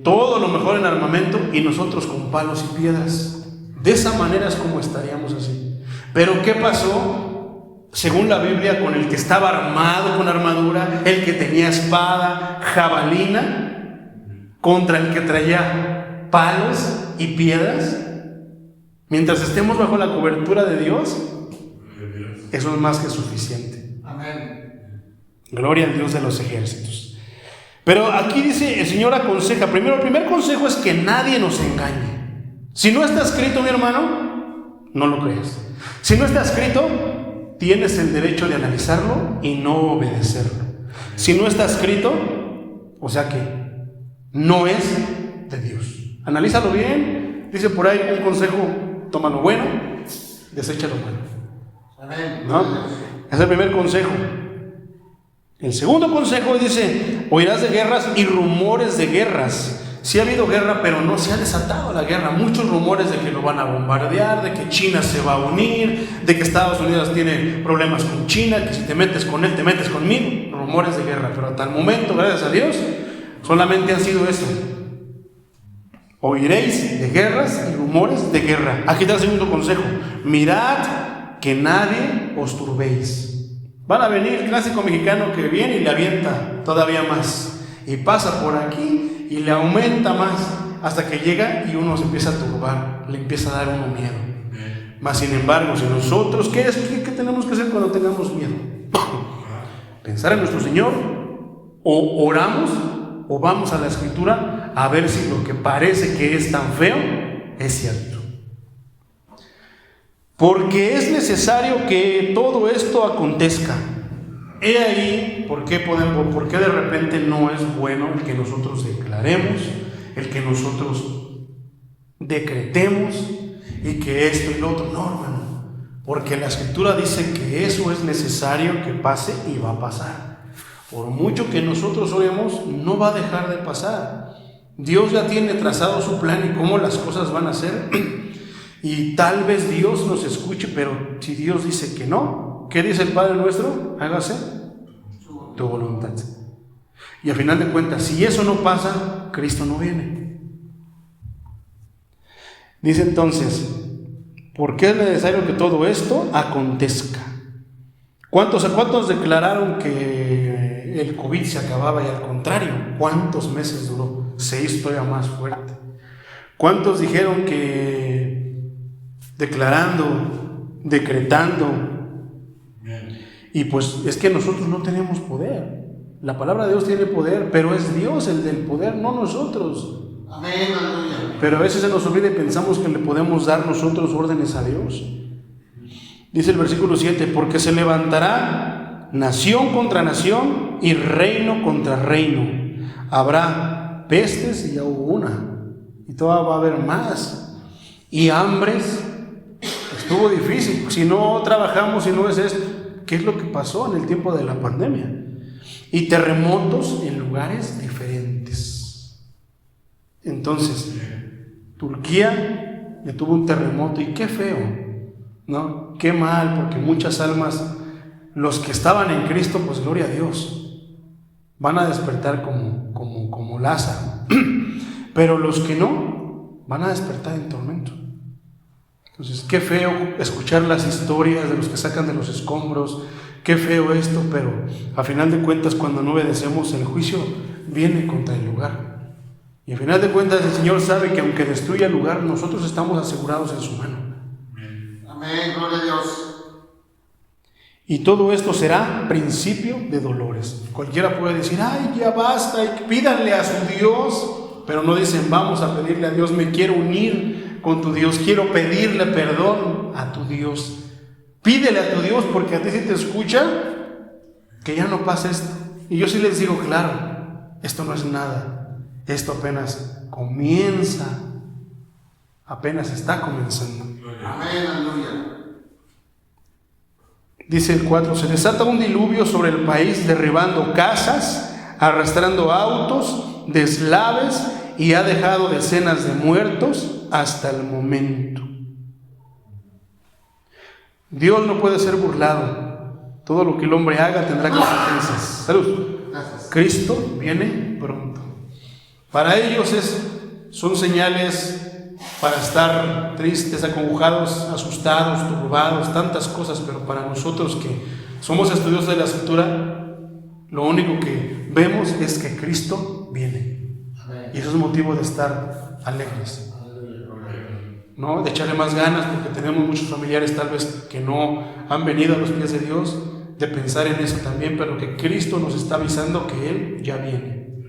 S1: todo lo mejor en armamento, y nosotros con palos y piedras. De esa manera es como estaríamos así. Pero ¿qué pasó? Según la Biblia, con el que estaba armado con armadura, el que tenía espada, jabalina, contra el que traía palos y piedras. Mientras estemos bajo la cobertura de Dios, eso es más que suficiente.
S2: Amén.
S1: Gloria al Dios de los ejércitos. Pero aquí dice, el Señor aconseja, primero, el primer consejo es que nadie nos engañe. Si no está escrito, mi hermano, no lo creas. Si no está escrito, tienes el derecho de analizarlo y no obedecerlo. Si no está escrito, o sea que no es de Dios. Analízalo bien. Dice por ahí un consejo: toma lo bueno, desecha lo malo. ¿No? Es el primer consejo. El segundo consejo dice: oirás de guerras y rumores de guerras. Sí ha habido guerra, pero no se ha desatado la guerra. Muchos rumores de que lo van a bombardear, de que China se va a unir, de que Estados Unidos tiene problemas con China, que si te metes con él, te metes conmigo. Rumores de guerra, pero hasta el momento, gracias a Dios, solamente han sido eso. Oiréis de guerras y rumores de guerra. Aquí está el segundo consejo: mirad que nadie os turbéis. Van a venir el clásico mexicano que viene y le avienta todavía más, y pasa por aquí y le aumenta más, hasta que llega y uno se empieza a turbar, le empieza a dar uno miedo. Mas sin embargo, si nosotros, ¿qué tenemos que hacer cuando tengamos miedo? Pensar en nuestro Señor, o oramos, o vamos a la Escritura a ver si lo que parece que es tan feo es cierto. Porque es necesario que todo esto acontezca. He ahí por qué de repente no es bueno el que nosotros declaremos, el que nosotros decretemos y que esto y lo otro. No, hermano, porque la Escritura dice que eso es necesario que pase y va a pasar. Por mucho que nosotros oremos, no va a dejar de pasar. Dios ya tiene trazado su plan y cómo las cosas van a ser. Y tal vez Dios nos escuche, pero si Dios dice que no, ¿qué dice el Padre nuestro? Hágase tu voluntad. Y al final de cuentas, si eso no pasa, Cristo no viene. Dice entonces, ¿por qué es necesario que todo esto acontezca? ¿Cuántos declararon que el COVID se acababa y al contrario? ¿Cuántos meses duró? Se hizo todavía más fuerte. ¿Cuántos dijeron que declarando, decretando? Y pues es que nosotros no tenemos poder. La palabra de Dios tiene poder, pero es Dios el del poder, no nosotros.
S2: Amén, aleluya.
S1: Pero a veces se nos olvida y pensamos que le podemos dar nosotros órdenes a Dios. Dice el versículo 7, porque se levantará nación contra nación y reino contra reino. Habrá pestes, y ya hubo una, y todavía va a haber más. Y hambres. Estuvo difícil. Si no trabajamos, si no es esto, ¿qué es lo que pasó en el tiempo de la pandemia? Y terremotos en lugares diferentes. Entonces, Turquía ya tuvo un terremoto, y qué feo, ¿no? Qué mal, porque muchas almas, los que estaban en Cristo, pues gloria a Dios, van a despertar como Lázaro. Pero los que no, van a despertar en tormento. Entonces, qué feo escuchar las historias de los que sacan de los escombros, qué feo esto, pero a final de cuentas, cuando no obedecemos, el juicio viene contra el lugar. Y a final de cuentas, el Señor sabe que aunque destruya el lugar, nosotros estamos asegurados en su mano.
S2: Amén, gloria a Dios.
S1: Y todo esto será principio de dolores. Cualquiera puede decir, ay, ya basta, y pídanle a su Dios, pero no dicen, vamos a pedirle a Dios, me quiero unir con tu Dios, quiero pedirle perdón a tu Dios. Pídele a tu Dios, porque a ti sí te escucha, que ya no pase esto. Y yo sí les digo, claro, esto no es nada, esto apenas comienza, apenas está comenzando.
S2: Amén, aleluya.
S1: Dice el 4, se desata un diluvio sobre el país, derribando casas, arrastrando autos, deslaves, y ha dejado decenas de muertos hasta el momento. Dios no puede ser burlado. Todo lo que el hombre haga tendrá consecuencias. Salud.
S2: Gracias.
S1: Cristo viene pronto. Para ellos son señales para estar tristes, acongojados, asustados, turbados, tantas cosas, pero para nosotros que somos estudiosos de la Escritura, lo único que vemos es que Cristo viene. Y eso es motivo de estar alegres, ¿no? De echarle más ganas, porque tenemos muchos familiares tal vez que no han venido a los pies de Dios, de pensar en eso también, pero que Cristo nos está avisando que Él ya viene.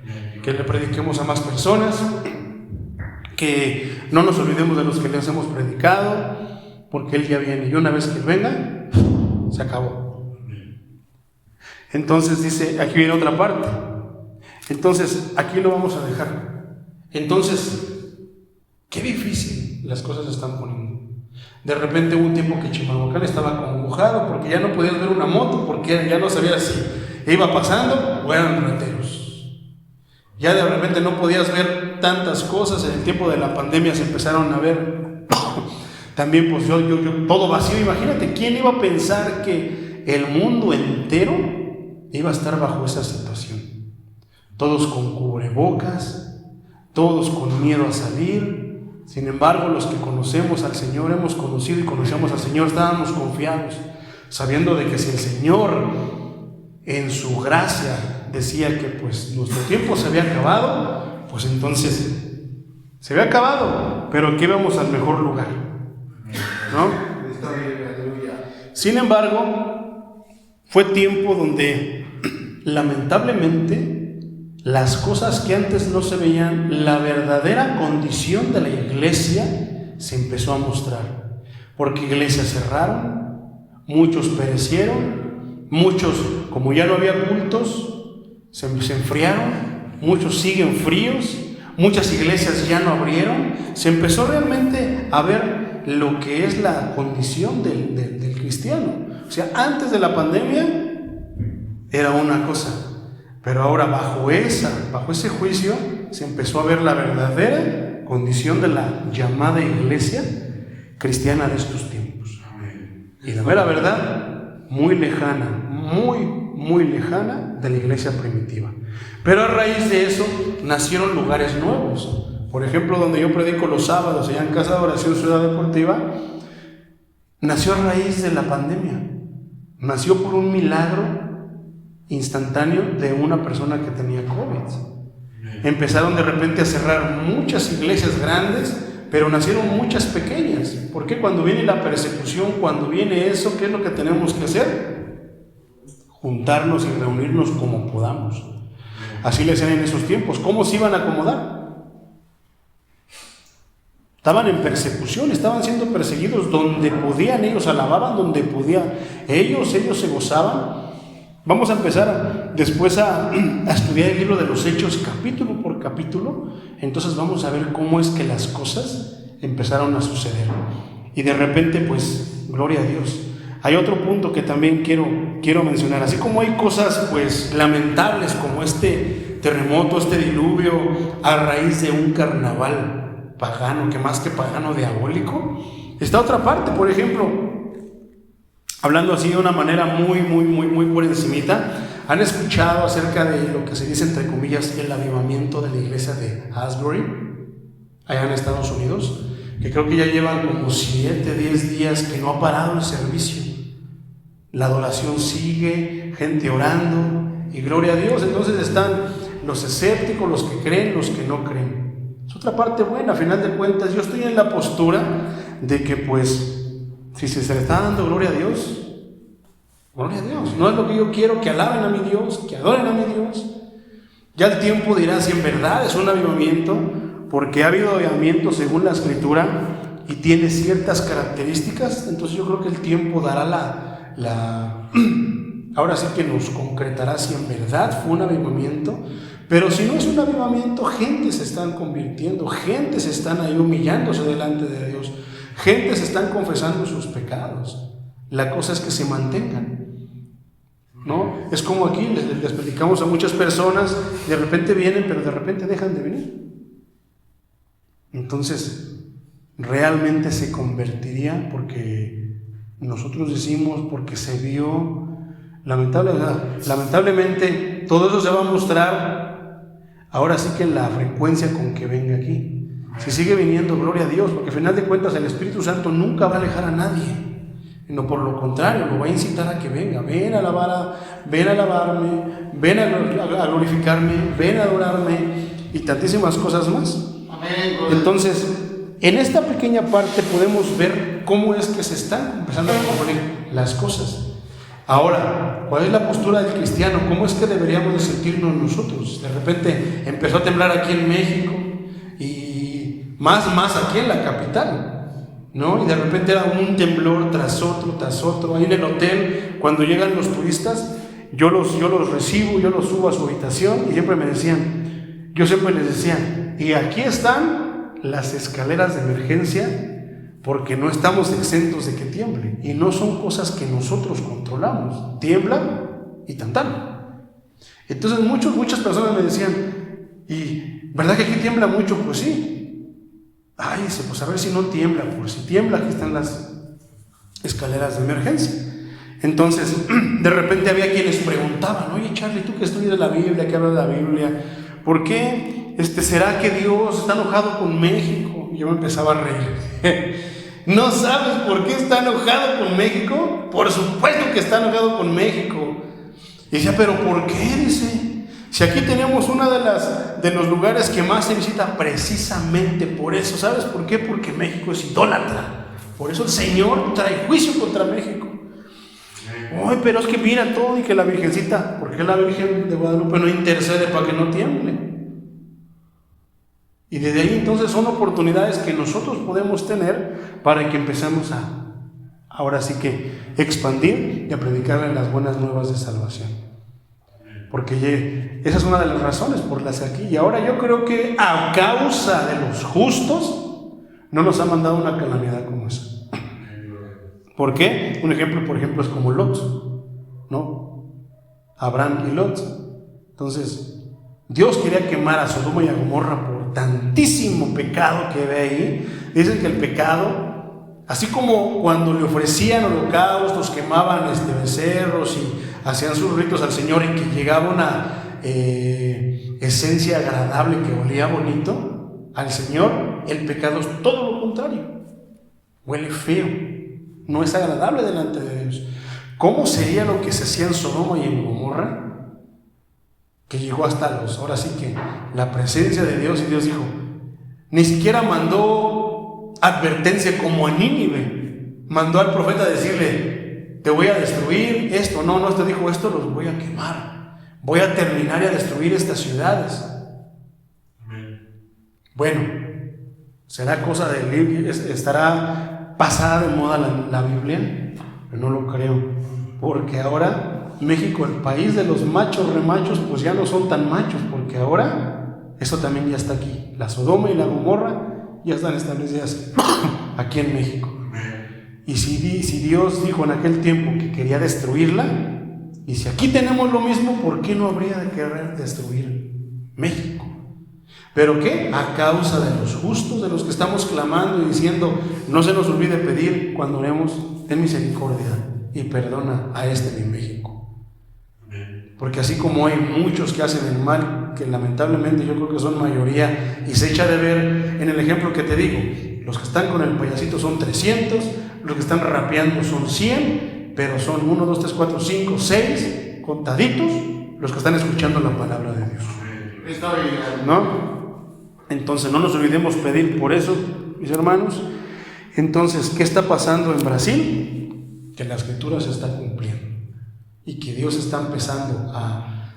S1: que le prediquemos a más personas, que no nos olvidemos de los que les hemos predicado, porque Él ya viene, y una vez que Él venga, se acabó. Entonces dice, aquí viene otra parte. Entonces, aquí lo vamos a dejar. Entonces, qué difícil las cosas se están poniendo. De repente hubo un tiempo que Chimalhuacán estaba como mojado, porque ya no podías ver una moto, porque ya no sabías si iba pasando o eran rateros. Ya de repente no podías ver tantas cosas. En el tiempo de la pandemia se empezaron a ver también, pues yo todo vacío. Imagínate, ¿quién iba a pensar que el mundo entero iba a estar bajo esa situación? Todos con cubrebocas, todos con miedo a salir. Sin embargo, los que conocemos al Señor, hemos conocido y conocemos al Señor, estábamos confiados, sabiendo de que si el Señor en su gracia decía que pues nuestro tiempo se había acabado, pues entonces se había acabado, pero que íbamos al mejor lugar, ¿no? Sin embargo, fue tiempo donde lamentablemente las cosas que antes no se veían, la verdadera condición de la iglesia se empezó a mostrar, porque iglesias cerraron, muchos perecieron, muchos, como ya no había cultos, se enfriaron, muchos siguen fríos, muchas iglesias ya no abrieron. Se empezó realmente a ver lo que es la condición del cristiano. O sea, antes de la pandemia era una cosa, pero ahora bajo ese juicio se empezó a ver la verdadera condición de la llamada iglesia cristiana de estos tiempos. Y la mera verdad, muy lejana, muy lejana de la iglesia primitiva. Pero a raíz de eso nacieron lugares nuevos. Por ejemplo, donde yo predico los sábados, allá en Casa de Oración Ciudad Deportiva, nació a raíz de la pandemia. Nació por un milagro instantáneo de una persona que tenía COVID. Empezaron de repente a cerrar muchas iglesias grandes, pero nacieron muchas pequeñas. Porque cuando viene la persecución, cuando viene eso, ¿qué es lo que tenemos que hacer? Juntarnos y reunirnos como podamos. Así le hacían en esos tiempos. ¿Cómo se iban a acomodar? Estaban en persecución, estaban siendo perseguidos donde podían, ellos alababan donde podían, ellos se gozaban. Vamos a empezar después a estudiar el libro de los Hechos capítulo por capítulo. Entonces vamos a ver cómo es que las cosas empezaron a suceder. Y de repente, pues, gloria a Dios. Hay otro punto que también quiero mencionar. Así como hay cosas, pues, lamentables como este terremoto, este diluvio, a raíz de un carnaval pagano, que más que pagano, diabólico, está otra parte. Por ejemplo, hablando así de una manera muy por encimita, ¿han escuchado acerca de lo que se dice entre comillas el avivamiento de la iglesia de Asbury, allá en Estados Unidos? Que creo que ya llevan como 7, 10 días que no ha parado el servicio. La adoración sigue, gente orando, y gloria a Dios. Entonces están los escépticos, los que creen, los que no creen. Es otra parte buena. A final de cuentas, yo estoy en la postura de que, pues, si se le está dando gloria a Dios, gloria a Dios. No es lo que yo quiero, que alaben a mi Dios, que adoren a mi Dios. Ya el tiempo dirá si en verdad es un avivamiento, porque ha habido avivamiento según la Escritura y tiene ciertas características. Entonces yo creo que el tiempo dará ahora sí que nos concretará si en verdad fue un avivamiento. Pero si no es un avivamiento, gente se están convirtiendo, gente se están ahí humillándose delante de Dios, gente se están confesando sus pecados. La cosa es que se mantengan, ¿no? Es como aquí les predicamos a muchas personas, de repente vienen, pero de repente dejan de venir. Entonces, realmente se convertiría, porque nosotros decimos, porque se vio, lamentablemente, todo eso se va a mostrar, ahora sí que en la frecuencia con que venga aquí. Si sigue viniendo, gloria a Dios, porque al final de cuentas el Espíritu Santo nunca va a alejar a nadie. No, por lo contrario, lo va a incitar a que venga. Ven a alabarme, ven a glorificarme, ven a adorarme y tantísimas cosas más. Entonces, en esta pequeña parte podemos ver cómo es que se están empezando a cumplir las cosas. Ahora, ¿cuál es la postura del cristiano? ¿Cómo es que deberíamos de sentirnos nosotros? De repente empezó a temblar aquí en México y más aquí en la capital, ¿no? Y de repente era un temblor tras otro. Ahí en el hotel, cuando llegan los turistas, yo los recibo, yo los subo a su habitación y siempre les decía, y aquí están las escaleras de emergencia, porque no estamos exentos de que tiemble, y no son cosas que nosotros controlamos, tiembla y tan. Entonces muchas personas me decían, ¿y verdad que aquí tiembla mucho? Pues sí. Ay, dice, pues a ver si no tiembla, pues si tiembla, aquí están las escaleras de emergencia. Entonces, de repente había quienes preguntaban, oye Charlie, tú que estudias la Biblia, que hablas de la Biblia, ¿por qué será que Dios está enojado con México? Y yo me empezaba a reír. ¿No sabes por qué está enojado con México? Por supuesto que está enojado con México. Y decía, ¿pero por qué? Dice, si aquí tenemos uno de los lugares que más se visita precisamente por eso. ¿Sabes por qué? Porque México es idólatra. Por eso el Señor trae juicio contra México. Ay, pero es que mira todo, y que la Virgencita, ¿por qué la Virgen de Guadalupe no intercede para que no tiemble? Y desde ahí entonces son oportunidades que nosotros podemos tener para que empecemos ahora sí que expandir y a predicarle las buenas nuevas de salvación. Porque esa es una de las razones por las que aquí, y ahora yo creo que a causa de los justos no nos ha mandado una calamidad como esa. ¿Por qué? Un ejemplo, por ejemplo, es como Lot, ¿no? Abraham y Lot. Entonces, Dios quería quemar a Sodoma y a Gomorra por tantísimo pecado que ve ahí. Dicen que el pecado, así como cuando le ofrecían holocaustos, quemaban becerros y hacían sus ritos al Señor y que llegaba una esencia agradable que olía bonito al Señor, el pecado es todo lo contrario. Huele feo, no es agradable delante de Dios. ¿Cómo sería lo que se hacía en Sodoma y en Gomorra? Que llegó hasta ahora sí que la presencia de Dios, y Dios dijo, ni siquiera mandó advertencia como a Nínive, mandó al profeta a decirle, te voy a destruir esto, no, te dijo, esto los voy a quemar, voy a terminar y a destruir estas ciudades. Bueno, será cosa de, estará pasada de moda la Biblia, pero no lo creo, porque ahora México, el país de los machos remachos, pues ya no son tan machos, porque ahora eso también ya está aquí. La Sodoma y la Gomorra ya están establecidas aquí en México. Y si Dios dijo en aquel tiempo que quería destruirla, y si aquí tenemos lo mismo, ¿por qué no habría de querer destruir México? ¿Pero qué? A causa de los justos, de los que estamos clamando y diciendo, no se nos olvide pedir cuando oremos, ten misericordia y perdona a mi México. Porque así como hay muchos que hacen el mal, que lamentablemente yo creo que son mayoría, y se echa de ver en el ejemplo que te digo, los que están con el payasito son 300, los que están rapeando son 100, pero son 1, 2, 3, 4, 5, 6 contaditos los que están escuchando la palabra de Dios.
S2: Está bien,
S1: ¿No? Entonces no nos olvidemos pedir por eso, mis hermanos. Entonces, ¿qué está pasando en Brasil? Que la escritura se está cumpliendo y que Dios está empezando a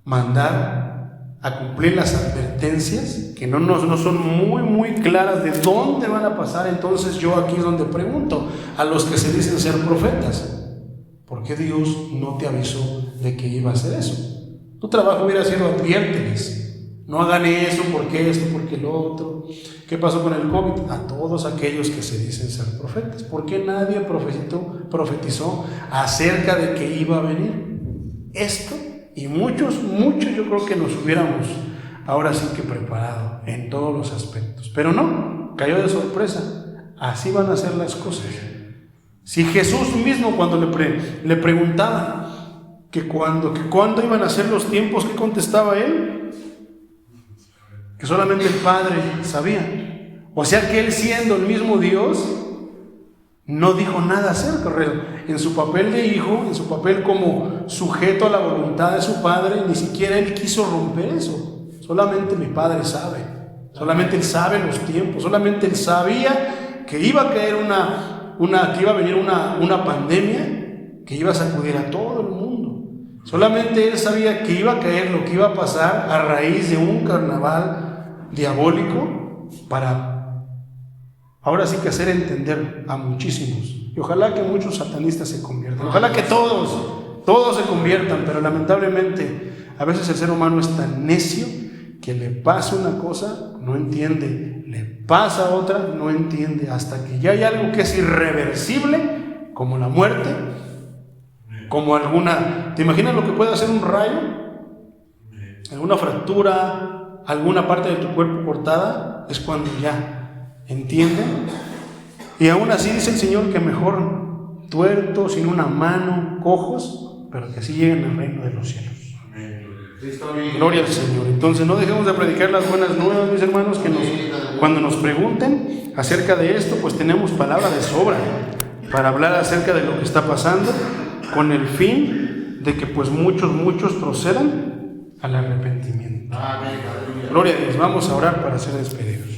S1: mandar a cumplir las advertencias que no son muy claras de dónde van a pasar. Entonces yo aquí es donde pregunto a los que se dicen ser profetas, ¿por qué Dios no te avisó de que iba a hacer eso? Tu trabajo hubiera sido adviérteles, no hagan eso, porque esto, porque lo otro. ¿Qué pasó con el COVID? A todos aquellos que se dicen ser profetas. ¿Por qué nadie profetizó acerca de que iba a venir esto? Y muchos yo creo que nos hubiéramos ahora sí que preparado en todos los aspectos. Pero no, cayó de sorpresa. Así van a ser las cosas. Si Jesús mismo cuando le preguntaban que cuándo iban a ser los tiempos, ¿qué contestaba él? Que solamente el Padre sabía. O sea que él, siendo el mismo Dios, no dijo nada acerca. En su papel de hijo, en su papel como sujeto a la voluntad de su Padre, ni siquiera él quiso romper eso. Solamente mi Padre sabe. Solamente él sabe los tiempos. Solamente él sabía que iba a caer que iba a venir una pandemia que iba a sacudir a todo el mundo. Solamente él sabía que iba a caer lo que iba a pasar a raíz de un carnaval diabólico para ahora sí que hacer entender a muchísimos. Y ojalá que muchos satanistas se conviertan. Ojalá que todos se conviertan, pero lamentablemente a veces el ser humano es tan necio que le pasa una cosa, no entiende, le pasa otra, no entiende, hasta que ya hay algo que es irreversible, como la muerte, como alguna... ¿Te imaginas lo que puede hacer un rayo? Alguna fractura, alguna parte de tu cuerpo cortada, es cuando ya entienden. Y aún así dice el Señor que mejor tuertos, sin una mano, cojos, pero que así lleguen al reino de los cielos. Gloria al Señor. Entonces no dejemos de predicar las buenas nuevas, mis hermanos, que cuando nos pregunten acerca de esto, pues tenemos palabra de sobra para hablar acerca de lo que está pasando, con el fin de que pues muchos procedan al arrepentimiento. Gloria a Dios. Vamos a orar para ser despedidos.